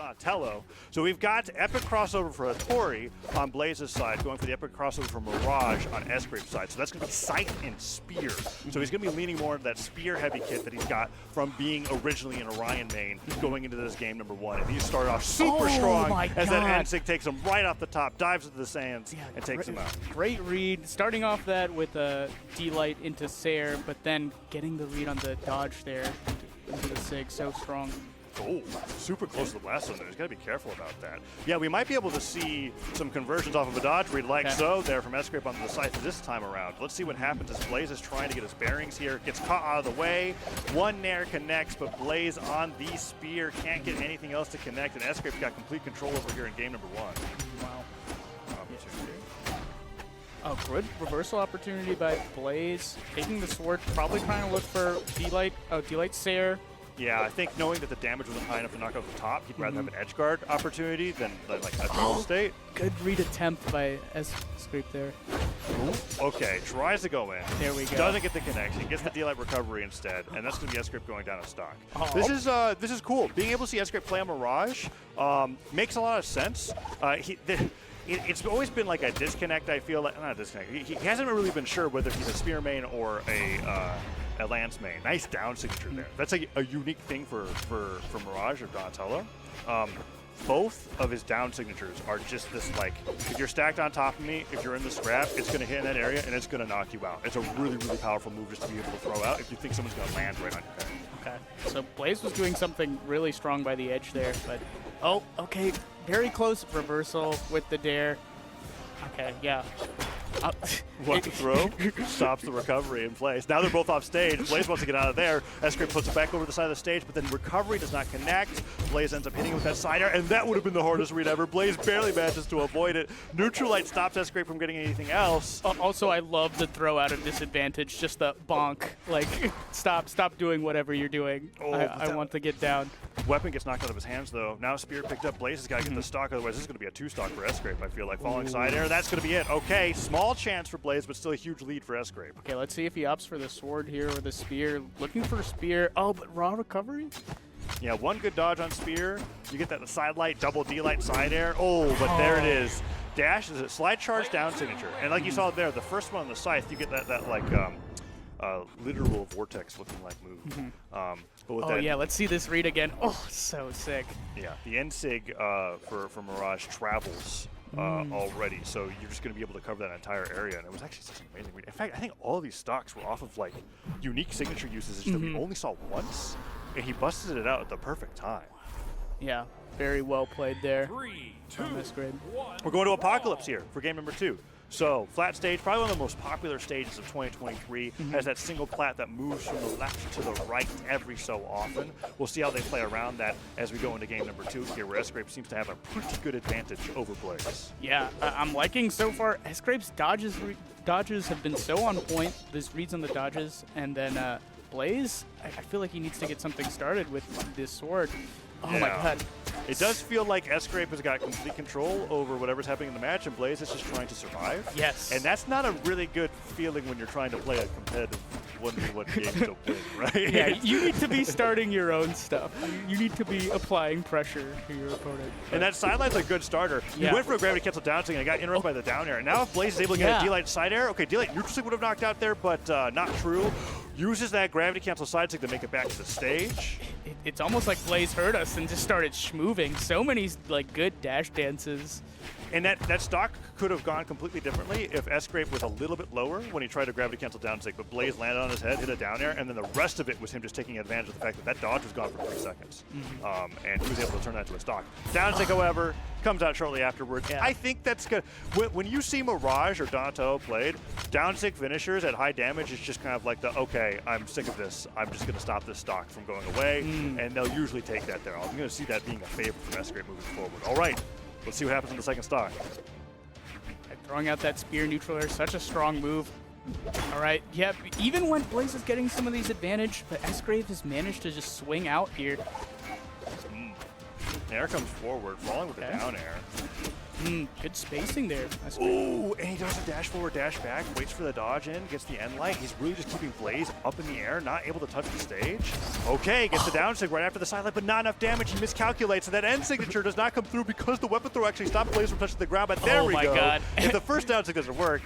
Donatello. So we've got epic crossover for Hattori on Blaze's side, going for the epic crossover for Mirage on Sgrape's side. So that's going to be Scythe and Spear. So he's going to be leaning more into that spear-heavy kit that he's got from being originally an Orion main going into this game number 1. And he started off super strong as that Ensig takes him right off the top, dives into the sands, and takes him out. Great read, starting off that with a D-Light into Sayer, but then getting the read on the dodge there into the Sig, so strong. Oh, super close to the blast zone there. He's got to be careful about that. Yeah, we might be able to see some conversions off of a dodge read like so there from Sgrape onto the side this time around. Let's see what happens as Blaze is trying to get his bearings here. Gets caught out of the way. One Nair connects, but Blaze on the spear can't get anything else to connect, and Sgrape's got complete control over here in game number 1. Wow. Oh, good reversal opportunity by Blaze. Taking the sword, probably trying to look for D-Light. Oh, D-Light Sayer. Yeah, I think knowing that the damage wasn't high enough to knock out the top, he'd rather have an edge guard opportunity than like a normal state. Good read attempt by Sgrape there. Okay, tries to go in. There we go. Doesn't get the connection. Gets the D-Light recovery instead, and that's going to be Sgrape going down a stock. This is cool. Being able to see Sgrape play on Mirage makes a lot of sense. It's always been like a disconnect, I feel like. Not a disconnect. He hasn't really been sure whether he's a spear main or a lance main. Nice down signature there. That's a unique thing for Mirage or Donatello. Both of his down signatures are just this, like, if you're stacked on top of me, if you're in the scrap, it's going to hit in that area and it's going to knock you out. It's a really, really powerful move just to be able to throw out if you think someone's going to land right on your head. Okay, so Blaze was doing something really strong by the edge there, but oh, okay, very close reversal with the dare. Okay, yeah. What throw stops the recovery in place. Now they're both off stage. Blaze wants to get out of there. Sgrape puts it back over the side of the stage, but then recovery does not connect. Blaze ends up hitting with that side air, and that would have been the hardest read ever. Blaze barely manages to avoid it. Neutral Light stops Sgrape from getting anything else. Also, I love the throw out of disadvantage. Just the bonk. Like, stop doing whatever you're doing. I want to get down. Weapon gets knocked out of his hands, though. Now Spear picked up. Blaze has got to get the stock, otherwise this is going to be a 2-stock for Sgrape, I feel like. Falling side air, that's going to be it. Okay, small chance for Blaze, but still a huge lead for Sgrape. Okay, let's see if he opts for the sword here or the spear. Looking for a spear. Oh, but raw recovery? Yeah, one good dodge on Spear. You get that side light, double D-Light side air. Oh, but there it is. Dash is a slide charge down signature. And like you saw there, the first one on the scythe, you get that like literal vortex looking like move. But with yeah, let's see this read again. Oh, so sick. Yeah, the Ensig for Mirage travels already, so you're just going to be able to cover that entire area, and it was actually such an amazing read. In fact, I think all of these stocks were off of like unique signature uses that we only saw once, and he busted it out at the perfect time. Yeah, very well played there. 3, 2, 1. We're going to Apocalypse here for game number 2. So, flat stage, probably one of the most popular stages of 2023, has that single plat that moves from the left to the right every so often. We'll see how they play around that as we go into game number 2 here, where Sgrape seems to have a pretty good advantage over Blaze. Yeah, I'm liking so far. Sgrape's dodges have been so on point, this reads on the dodges, and then Blaze, I feel like he needs to get something started with this sword. Oh my god. It does feel like Sgrape has got complete control over whatever's happening in the match, and Blaze is just trying to survive. Yes. And that's not a really good feeling when you're trying to play a competitive 1v1 game to win, right? Yeah, you need to be starting your own stuff. You need to be applying pressure to your opponent. And that sideline's a good starter. He went for a gravity cancel down swing and got interrupted by the down air. And now if Blaze is able to get a D-Light side air, okay, D-Light neutral swing would have knocked out there, but not true. Uses that gravity cancel side stick to make it back to the stage. It's almost like Blaze heard us and just started schmoving. So many like good dash dances. And that stock could have gone completely differently if Sgrape was a little bit lower when he tried to gravity cancel down stick, but Blaze landed on his head, hit a down air, and then the rest of it was him just taking advantage of the fact that that dodge was gone for 3 seconds. And he was able to turn that into a stock. Down stick, however, comes out shortly afterwards. Yeah. I think that's good. When you see Mirage or Donatello played, down stick finishers at high damage is just kind of like the, okay, I'm sick of this. I'm just going to stop this stock from going away, and they'll usually take that there. I'm going to see that being a favor from Sgrape moving forward. All right. Let's see what happens in the second stock. Throwing out that spear neutral air, such a strong move. All right, yeah, even when Blaze is getting some of these advantage, but Sgrape has managed to just swing out here. Air comes forward, falling with the down air. Good spacing there. Ooh, and he does a dash forward, dash back, waits for the dodge in, gets the end light. He's really just keeping Blaze up in the air, not able to touch the stage. Okay, gets the down sig right after the side light, but not enough damage. He miscalculates, and that end signature does not come through because the weapon throw actually stopped Blaze from touching the ground, but there we go. Oh my god. If the first down sig doesn't work.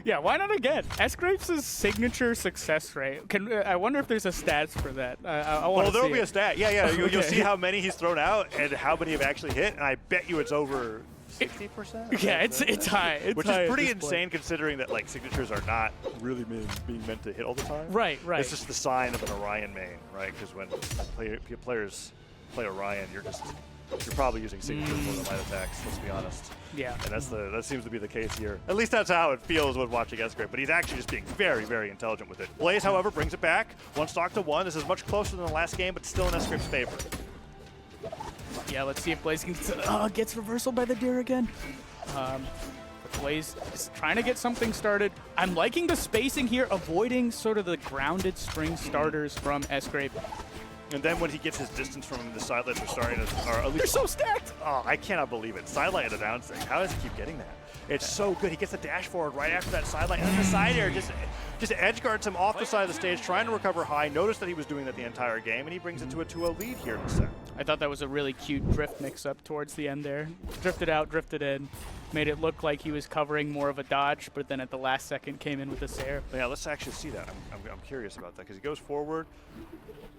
Yeah, why not again? Sgrape's signature success rate. I wonder if there's a stats for that. I want to see there'll be a stat. Yeah. Okay. You'll see how many he's thrown out and how many have actually hit, and I bet you it's over 60%. Yeah, it's high. Which is pretty insane considering that like signatures are not really being meant to hit all the time. Right. It's just the sign of an Orion main, right? Because when players play Orion, you're probably using signatures more than light attacks. Let's be honest. Yeah. And that seems to be the case here. At least that's how it feels when watching Sgrape. But he's actually just being very, very intelligent with it. Blaze, however, brings it back. 1 stock to 1. This is much closer than the last game, but still in Sgrape's favor. Yeah, let's see if Blaze gets reversal by the deer again. But Blaze is trying to get something started. I'm liking the spacing here, avoiding sort of the grounded spring starters from Sgrape. And then when he gets his distance from the sidelights are starting to, or at least they're so stacked. Oh, I cannot believe it. Sidelight and a down sig. How does he keep getting that? It's so good. He gets the dash forward right after that sideline, and then the side air just edge guards him off the side of the stage, trying to recover high. Notice that he was doing that the entire game, and he brings it to a 2-0 lead here in the set. I thought that was a really cute drift mix-up towards the end there. Drifted out, drifted in, made it look like he was covering more of a dodge, but then at the last second came in with a Sair. Yeah, let's actually see that. I'm curious about that because he goes forward.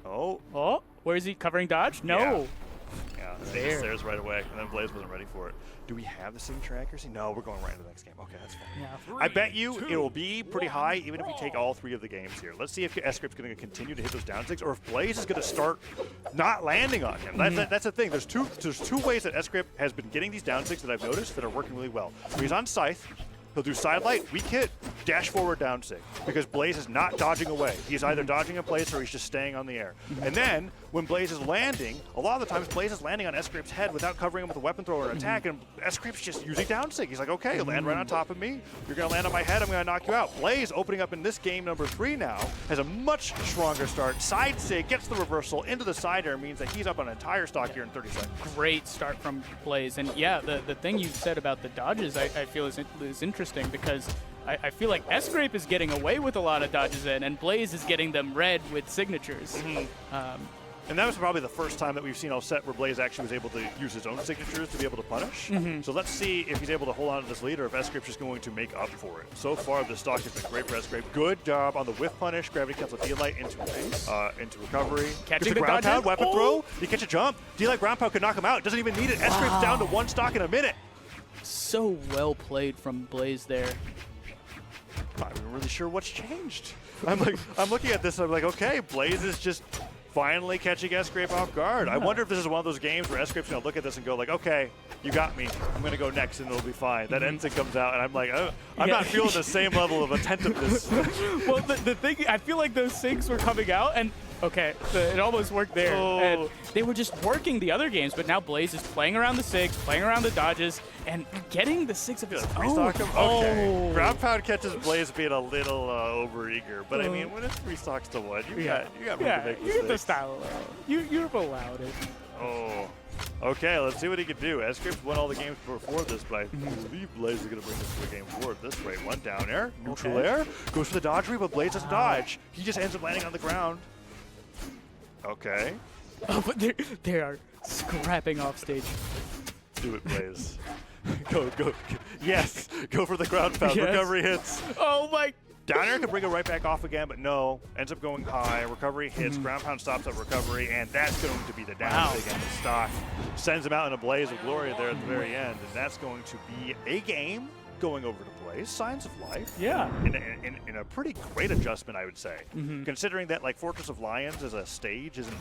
Oh, where is he covering dodge? No. Yeah, Sair's right away, and then Blaze wasn't ready for it. Do we have the signature accuracy? No, we're going right into the next game. Okay, that's fine. Yeah. I bet you it will be pretty high even if we take all 3 of the games here. Let's see if Sgrape's going to continue to hit those down sigs or if Blaze is going to start not landing on him. That's the thing. There's two ways that Sgrape has been getting these down sigs that I've noticed that are working really well. When he's on Scythe, he'll do side light, weak hit, dash forward down sig, because Blaze is not dodging away. He's either dodging in place or he's just staying on the air. And then, when Blaze is landing, a lot of the times Blaze is landing on Sgrape's head without covering him with a weapon throw or an attack, and Sgrape's just using down sig. He's like, okay, land right on top of me. You're going to land on my head, I'm going to knock you out. Blaze, opening up in this game number 3 now, has a much stronger start. Side sig, gets the reversal into the side air, means that he's up on an entire stock here in 30 seconds. Great start from Blaze. And yeah, the thing you said about the dodges I feel is interesting because I feel like Sgrape is getting away with a lot of dodges in, and Blaze is getting them red with signatures. And that was probably the first time that we've seen all set where Blaze actually was able to use his own signatures to be able to punish. So let's see if he's able to hold on to this lead or if Sgrape's just going to make up for it. So far, the stock has been great for Sgrape. Good job on the whiff punish. Gravity cancel D-Light into recovery. Catching the ground pound, weapon throw. Oh. You catch a jump. D-Light ground pound could knock him out. Doesn't even need it. Sgrape's down to 1 stock in a minute. So well played from Blaze there. I'm not even really sure what's changed. I'm looking at this and I'm like, okay, Blaze is just finally catching Sgrape off guard. I wonder if this is one of those games where Sgrape's going to look at this and go like, okay, you got me. I'm going to go next and it'll be fine. That Ensign comes out and I'm like, oh, I'm not feeling the same level of attentiveness. Well, the thing, I feel like those SIGs were coming out and okay, it almost worked there. And they were just working the other games, but now Blaze is playing around the SIGs, playing around the dodges, and getting the SIGs of his own. Okay. Ground pound catches Blaze being a little overeager, but I mean, when it's 3 stocks to 1, you got room to make mistakes. You get the style allowed. You've allowed it. Oh. Okay, let's see what he can do. Sgrape's won all the games before this, but I believe Blaze is going to bring this to a game forward this way. 1 down air, neutral air, goes for the dodge read, but Blaze doesn't dodge. He just ends up landing on the ground. Okay. Oh, but they are scrapping off stage. Do it, Blaze. Go. Yes, go for the ground pound. Yes. Recovery hits. Oh my. Down air can bring it right back off again, but no. Ends up going high. Recovery hits. Ground pound stops that recovery, and that's going to be the down sig and the stock. Sends him out in a blaze of glory there at the very end, and that's going to be a game going over to Blaze. Signs of life. Yeah. In a pretty great adjustment, I would say. Considering that like Fortress of Lions as a stage isn't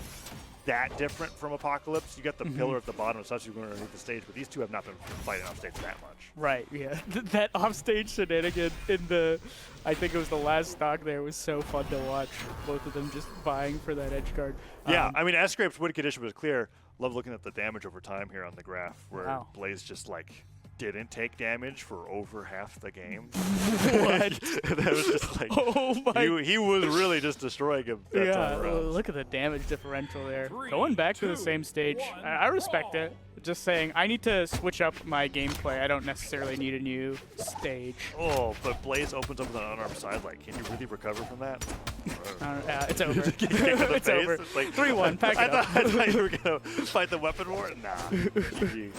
that different from Apocalypse. You got the pillar at the bottom and such, you're going underneath the stage, but these two have not been fighting off stage that much. Right, yeah. That offstage shenanigan in the, I think it was the last stock there, was so fun to watch. Both of them just vying for that edge guard. Yeah, I mean, Sgrape's win condition was clear. Love looking at the damage over time here on the graph, where Blaze just like didn't take damage for over half the game. What? That was just like, Oh my. he was really just destroying him that time around. Look at the damage differential there. Going back to the same stage, I respect it. Just saying, I need to switch up my gameplay. I don't necessarily need a new stage. Oh, but Blaze opens up with an unarmed sidelight. Can you really recover from that? It's over. It's over. It's like 3-1, pack it up. I thought you were going to fight the weapon war? Nah. GG.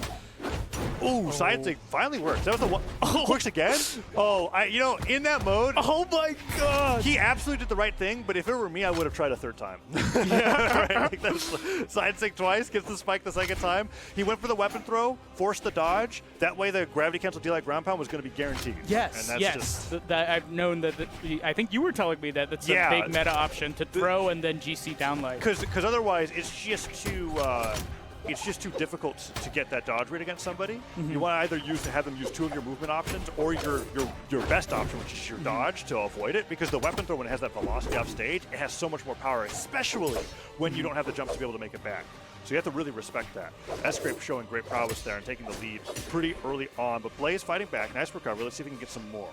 Ooh, side thing finally works. That was the one. Oh, works again? Oh, you know, in that mode. Oh my god! He absolutely did the right thing, but if it were me, I would have tried a third time. Yeah. Right? Like that's, side stick twice, gets the spike the second time. He went for the weapon throw, forced the dodge. That way the gravity cancel deal like ground pound was going to be guaranteed. Yes, and that's yes. just That I've known that, I think you were telling me that that's a big meta option to throw and then GC downlight. Because otherwise it's just too difficult to get that dodge rate against somebody. You want to either have them use two of your movement options or your best option, which is your dodge, to avoid it. Because the weapon throw, when it has that velocity off stage, it has so much more power, especially when you don't have the jump to be able to make it back. So you have to really respect that. Sgrape showing great prowess there and taking the lead pretty early on. But Blaze fighting back. Nice recovery. Let's see if we can get some more.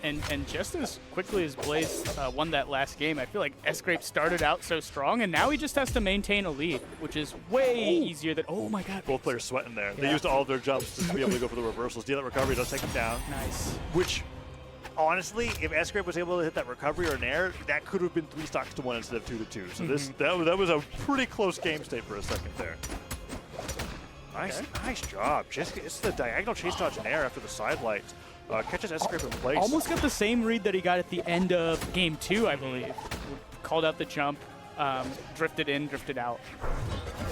And just as quickly as Blaze won that last game, I feel like Sgrape started out so strong, and now he just has to maintain a lead, which is way easier than. Oh my god. Both players sweating there. They used all of their jumps to be able to go for the reversals. Deal that recovery does take him down. Nice. Which, honestly, if Sgrape was able to hit that recovery or an air, that could have been 3 stocks to 1 instead of 2 to 2. So that was a pretty close game state for a second there. Nice job. It's the diagonal chase dodge and air after the side light. Catches Sgrape in place. Almost got the same read that he got at the end of game 2, I believe. Called out the jump, drifted in, drifted out.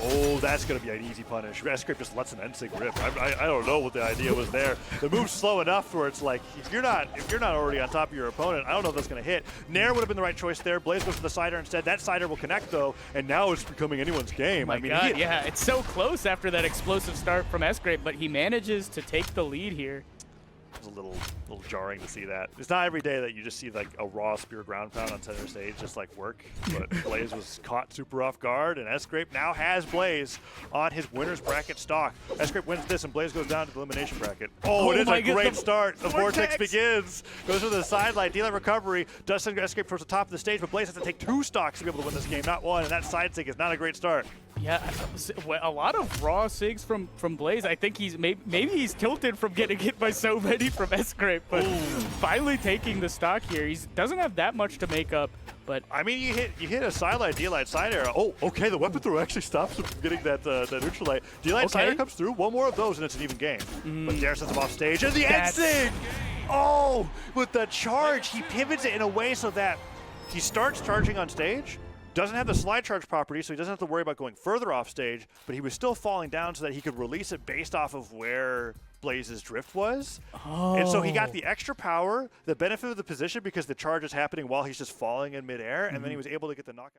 Oh, that's going to be an easy punish. Sgrape just lets an N-Sig rip. I don't know what the idea was there. The move's slow enough where it's like, if you're not already on top of your opponent, I don't know if that's going to hit. Nair would have been the right choice there. Blaze goes for the sider instead. That sider will connect, though, and now it's becoming anyone's game. Oh my god, yeah, it's so close after that explosive start from Sgrape, but he manages to take the lead here. It was a little jarring to see that. It's not every day that you just see like a raw spear ground pound on center stage just like work, but Blaze was caught super off guard, and Sgrape now has Blaze on his winner's bracket stock. Sgrape wins this, and Blaze goes down to the elimination bracket. Oh, it is a great start. The vortex begins. Goes to the sideline, dealing recovery. Does send Sgrape towards the top of the stage, but Blaze has to take 2 stocks to be able to win this game, not 1, and that side sig is not a great start. Yeah, a lot of raw sigs from Blaze. I think maybe he's tilted from getting hit by so many from Sgrape, but finally taking the stock here. He doesn't have that much to make up, but I mean, you hit a sidelight, D-light, side arrow. Oh, okay, the weapon throw actually stops him from getting that neutral light. D-light, side arrow comes through. 1 more of those, and it's an even game. But Dare sends him off stage, and the N-Sig! Oh, with the charge, he pivots it in a way so that he starts charging on stage. Doesn't have the slide charge property, so he doesn't have to worry about going further off stage, but he was still falling down so that he could release it based off of where Blaze's drift was. And so he got the extra power, the benefit of the position because the charge is happening while he's just falling in midair, and then he was able to get the knockout.